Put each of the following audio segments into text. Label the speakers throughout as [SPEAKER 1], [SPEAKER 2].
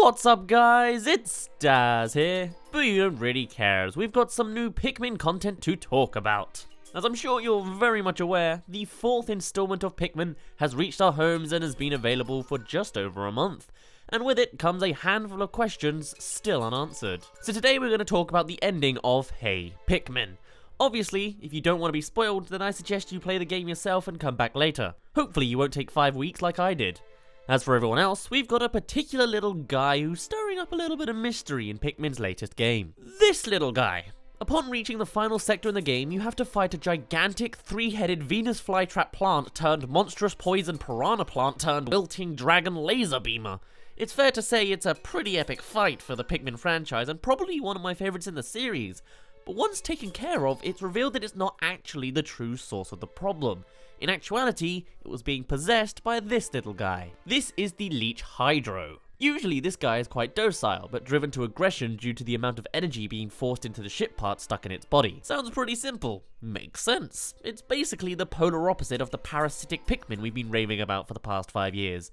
[SPEAKER 1] What's up guys, it's Daz here, but you don't really care as we've got some new Pikmin content to talk about. As I'm sure you're very much aware, the 4th installment of Pikmin has reached our homes and has been available for just over a month. And with it comes a handful of questions still unanswered. So today we're going to talk about the ending of Hey Pikmin. Obviously, if you don't want to be spoiled, then I suggest you play the game yourself and come back later. Hopefully you won't take 5 weeks like I did. As for everyone else, we've got a particular little guy who's stirring up a little bit of mystery in Pikmin's latest game. This little guy. Upon reaching the final sector in the game, you have to fight a gigantic 3-headed Venus flytrap plant turned monstrous poison piranha plant turned wilting dragon laser beamer. It's fair to say it's a pretty epic fight for the Pikmin franchise and probably one of my favourites in the series. But once taken care of, it's revealed that it's not actually the true source of the problem. In actuality, it was being possessed by this little guy. This is the Leech Hydro. Usually this guy is quite docile, but driven to aggression due to the amount of energy being forced into the ship part stuck in its body. Sounds pretty simple. Makes sense. It's basically the polar opposite of the parasitic Pikmin we've been raving about for the past 5 years.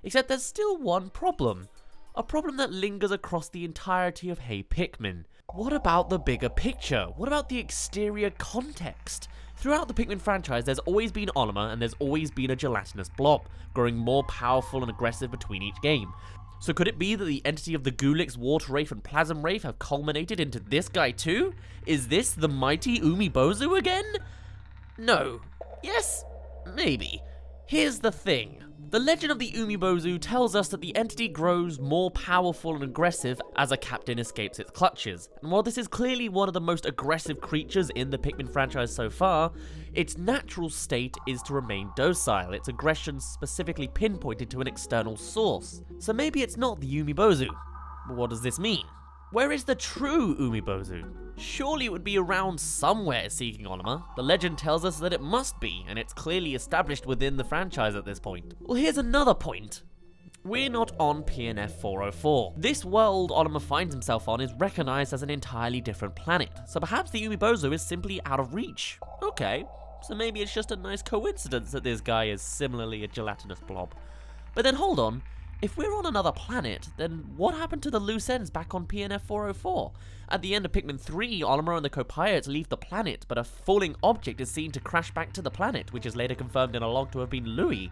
[SPEAKER 1] Except there's still one problem. A problem that lingers across the entirety of Hey Pikmin. What about the bigger picture? What about the exterior context? Throughout the Pikmin franchise, there's always been Olimar and there's always been a gelatinous blob, growing more powerful and aggressive between each game. So could it be that the entity of the Gulix, Water Wraith and Plasm Wraith have culminated into this guy too? Is this the mighty Umibozu again? No. Yes? Maybe. Here's the thing. The legend of the Umibozu tells us that the entity grows more powerful and aggressive as a captain escapes its clutches. And while this is clearly one of the most aggressive creatures in the Pikmin franchise so far, its natural state is to remain docile, its aggression specifically pinpointed to an external source. So maybe it's not the Umibozu. But what does this mean? Where is the true Umibozu? Surely it would be around somewhere seeking Olimar. The legend tells us that it must be, and it's clearly established within the franchise at this point. Well, here's another point. We're not on PNF 404. This world Olimar finds himself on is recognized as an entirely different planet, so perhaps the Umibozu is simply out of reach. Okay, so maybe it's just a nice coincidence that this guy is similarly a gelatinous blob. But then hold on. If we're on another planet, then what happened to the loose ends back on PNF 404? At the end of Pikmin 3, Olimar and the co-pirates leave the planet, but a falling object is seen to crash back to the planet, which is later confirmed in a log to have been Louis.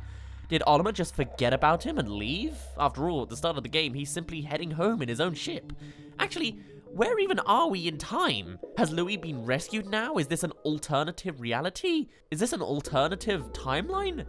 [SPEAKER 1] Did Olimar just forget about him and leave? After all, at the start of the game, he's simply heading home in his own ship. Actually, where even are we in time? Has Louis been rescued now? Is this an alternative reality? Is this an alternative timeline?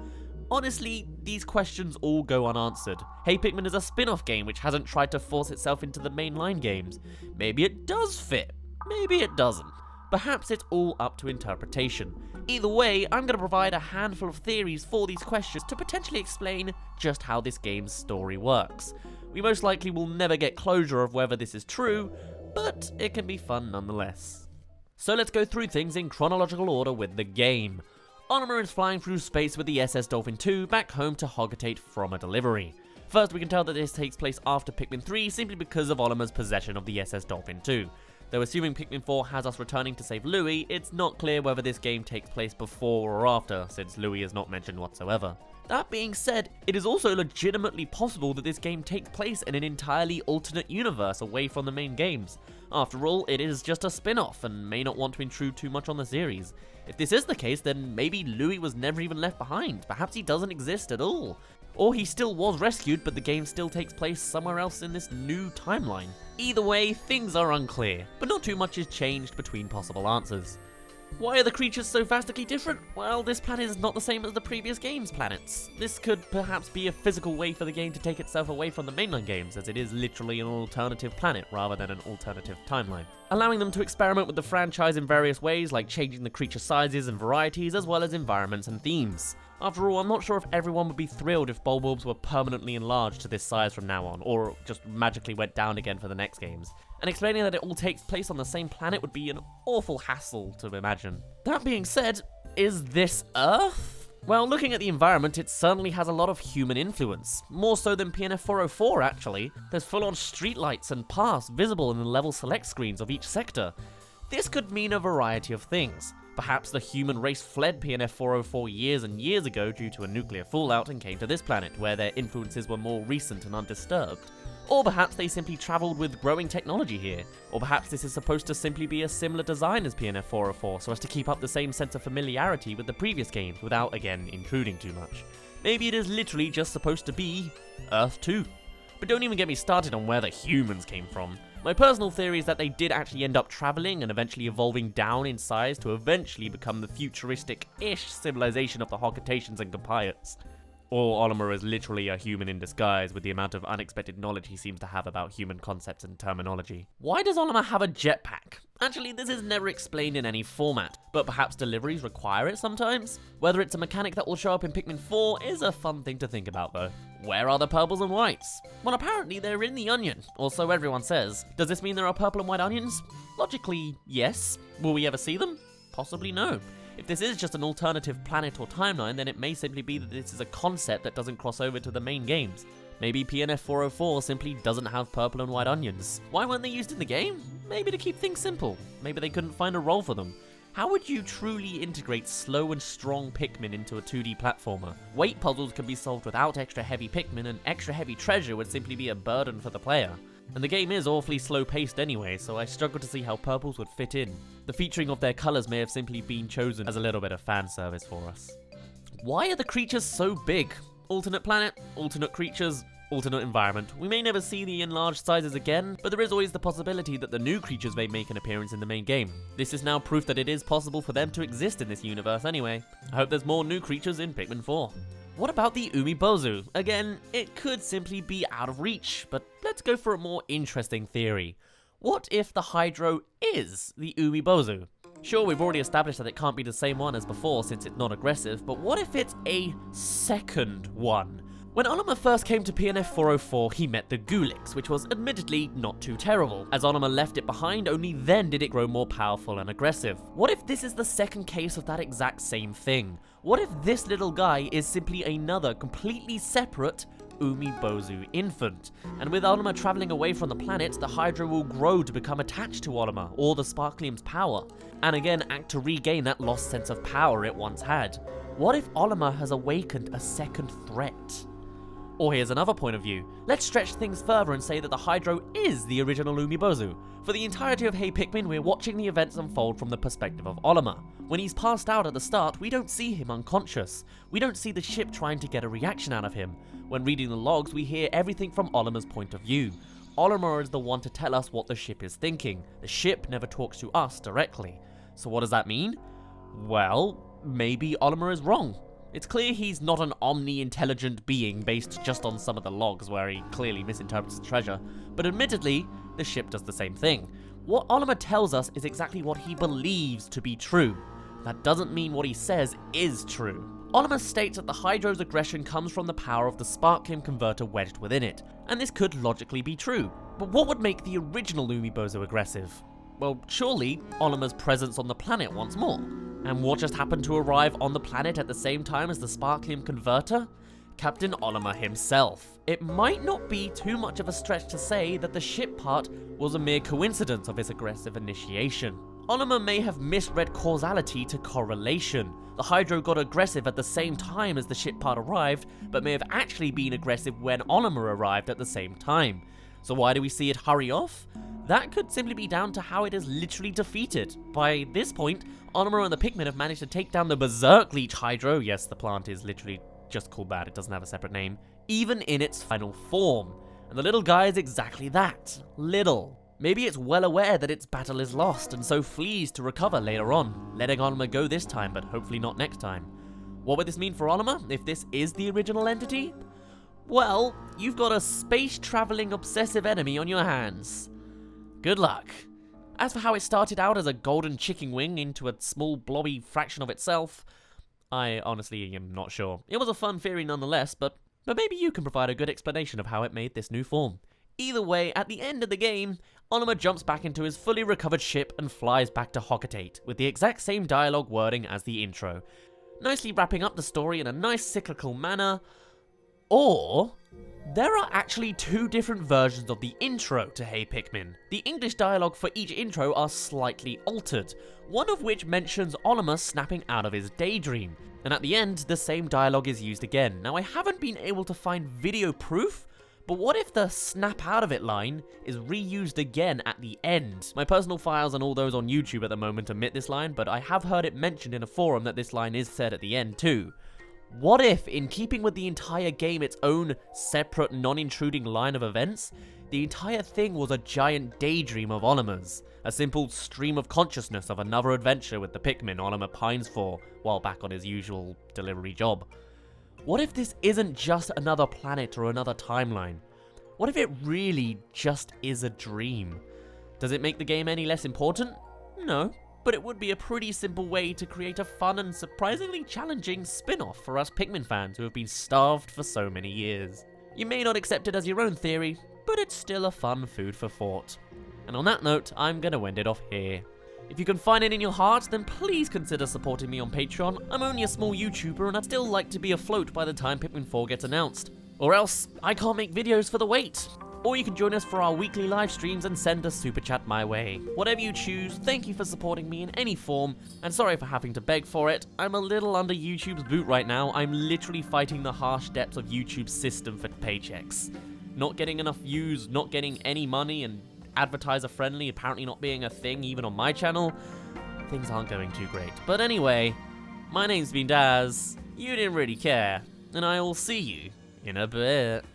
[SPEAKER 1] Honestly, these questions all go unanswered. Hey Pikmin is a spin-off game which hasn't tried to force itself into the mainline games. Maybe it does fit, maybe it doesn't. Perhaps it's all up to interpretation. Either way, I'm going to provide a handful of theories for these questions to potentially explain just how this game's story works. We most likely will never get closure of whether this is true, but it can be fun nonetheless. So let's go through things in chronological order with the game. Olimar is flying through space with the SS Dolphin 2 back home to Hogatate from a delivery. First, we can tell that this takes place after Pikmin 3 simply because of Olimar's possession of the SS Dolphin 2. Though assuming Pikmin 4 has us returning to save Louis, it's not clear whether this game takes place before or after, since Louis is not mentioned whatsoever. That being said, it is also legitimately possible that this game takes place in an entirely alternate universe away from the main games. After all, it is just a spin-off and may not want to intrude too much on the series. If this is the case, then maybe Louis was never even left behind. Perhaps he doesn't exist at all. Or he still was rescued, but the game still takes place somewhere else in this new timeline. Either way, things are unclear, but not too much is changed between possible answers. Why are the creatures so vastly different? Well, this planet is not the same as the previous game's planets. This could perhaps be a physical way for the game to take itself away from the mainline games, as it is literally an alternative planet rather than an alternative timeline, allowing them to experiment with the franchise in various ways, like changing the creature sizes and varieties, as well as environments and themes. After all, I'm not sure if everyone would be thrilled if Bulbulbs were permanently enlarged to this size from now on, or just magically went down again for the next games. And explaining that it all takes place on the same planet would be an awful hassle to imagine. That being said, is this Earth? Well, looking at the environment, it certainly has a lot of human influence. More so than PNF 404, actually. There's full-on streetlights and paths visible in the level select screens of each sector. This could mean a variety of things. Perhaps the human race fled PNF 404 years and years ago due to a nuclear fallout and came to this planet, where their influences were more recent and undisturbed. Or perhaps they simply travelled with growing technology here. Or perhaps this is supposed to simply be a similar design as PNF 404 so as to keep up the same sense of familiarity with the previous games without, again, intruding too much. Maybe it is literally just supposed to be Earth 2. But don't even get me started on where the humans came from. My personal theory is that they did actually end up travelling and eventually evolving down in size to eventually become the futuristic-ish civilization of the Hocketations and Gopayats. Or Olimar is literally a human in disguise with the amount of unexpected knowledge he seems to have about human concepts and terminology. Why does Olimar have a jetpack? Actually, this is never explained in any format, but perhaps deliveries require it sometimes? Whether it's a mechanic that will show up in Pikmin 4 is a fun thing to think about though. Where are the purples and whites? Well, apparently they're in the onion, or so everyone says. Does this mean there are purple and white onions? Logically, yes. Will we ever see them? Possibly no. If this is just an alternative planet or timeline, then it may simply be that this is a concept that doesn't cross over to the main games. Maybe PNF 404 simply doesn't have purple and white onions. Why weren't they used in the game? Maybe to keep things simple. Maybe they couldn't find a role for them. How would you truly integrate slow and strong Pikmin into a 2D platformer? Weight puzzles can be solved without extra heavy Pikmin, and extra heavy treasure would simply be a burden for the player. And the game is awfully slow-paced anyway, so I struggle to see how purples would fit in. The featuring of their colours may have simply been chosen as a little bit of fan service for us. Why are the creatures so big? Alternate planet, alternate creatures, alternate environment. We may never see the enlarged sizes again, but there is always the possibility that the new creatures may make an appearance in the main game. This is now proof that it is possible for them to exist in this universe anyway. I hope there's more new creatures in Pikmin 4. What about the Umibozu? Again, it could simply be out of reach, but let's go for a more interesting theory. What if the Hydro is the Umibozu? Sure, we've already established that it can't be the same one as before since it's not aggressive, but what if it's a second one? When Olimar first came to PNF 404, he met the Gulix, which was admittedly not too terrible. As Olimar left it behind, only then did it grow more powerful and aggressive. What if this is the second case of that exact same thing? What if this little guy is simply another completely separate Umibozu infant? And with Olimar travelling away from the planet, the Hydro will grow to become attached to Olimar, or the Sparklium's power, and again act to regain that lost sense of power it once had. What if Olimar has awakened a second threat? Or here's another point of view. Let's stretch things further and say that the Hydro is the original Umibozu. For the entirety of Hey Pikmin, we're watching the events unfold from the perspective of Olimar. When he's passed out at the start, we don't see him unconscious. We don't see the ship trying to get a reaction out of him. When reading the logs, we hear everything from Olimar's point of view. Olimar is the one to tell us what the ship is thinking. The ship never talks to us directly. So what does that mean? Well, maybe Olimar is wrong. It's clear he's not an omni-intelligent being based just on some of the logs where he clearly misinterprets the treasure, but admittedly, the ship does the same thing. What Olimar tells us is exactly what he believes to be true. That doesn't mean what he says is true. Olimar states that the Hydro's aggression comes from the power of the Sparklium converter wedged within it, and this could logically be true. But what would make the original Umibozu aggressive? Well, surely Olimar's presence on the planet once more. And what just happened to arrive on the planet at the same time as the Sparklium converter? Captain Olimar himself. It might not be too much of a stretch to say that the ship part was a mere coincidence of his aggressive initiation. Olimar may have misread causality to correlation. The Hydro got aggressive at the same time as the ship part arrived, but may have actually been aggressive when Olimar arrived at the same time. So why do we see it hurry off? That could simply be down to how it is literally defeated. By this point, Olimar and the Pikmin have managed to take down the Berserk Leech Hydro. Yes, the plant is literally just called that, it doesn't have a separate name. Even in its final form. And the little guy is exactly that. Little. Maybe it's well aware that its battle is lost, and so flees to recover later on, letting Olimar go this time, but hopefully not next time. What would this mean for Olimar, if this is the original entity? Well, you've got a space-traveling obsessive enemy on your hands. Good luck. As for how it started out as a golden chicken wing into a small blobby fraction of itself, I honestly am not sure. It was a fun theory nonetheless, but maybe you can provide a good explanation of how it made this new form. Either way, at the end of the game, Olimar jumps back into his fully recovered ship and flies back to Hocketate, with the exact same dialogue wording as the intro. Nicely wrapping up the story in a nice cyclical manner. Or there are actually two different versions of the intro to Hey Pikmin. The English dialogue for each intro are slightly altered, one of which mentions Olimar snapping out of his daydream. And at the end, the same dialogue is used again. Now, I haven't been able to find video proof, But what if the snap out of it line is reused again at the end? My personal files and all those on YouTube at the moment omit this line, but I have heard it mentioned in a forum that this line is said at the end too. What if, in keeping with the entire game its own separate, non-intruding line of events, the entire thing was a giant daydream of Olimer's? A simple stream of consciousness of another adventure with the Pikmin Olimer pines for while back on his usual delivery job. What if this isn't just another planet or another timeline? What if it really just is a dream? Does it make the game any less important? No, but it would be a pretty simple way to create a fun and surprisingly challenging spin-off for us Pikmin fans who have been starved for so many years. You may not accept it as your own theory, but it's still a fun food for thought. And on that note, I'm going to end it off here. If you can find it in your heart, then please consider supporting me on Patreon. I'm only a small YouTuber and I'd still like to be afloat by the time Pikmin 4 gets announced. Or else, I can't make videos for the wait. Or you can join us for our weekly live streams and send a super chat my way. Whatever you choose, thank you for supporting me in any form, and sorry for having to beg for it. I'm a little under YouTube's boot right now. I'm literally fighting the harsh depths of YouTube's system for paychecks. Not getting enough views, not getting any money, and advertiser friendly apparently not being a thing even on my channel. Things aren't going too great. But anyway, my name's been Daz, you didn't really care, and I will see you in a bit.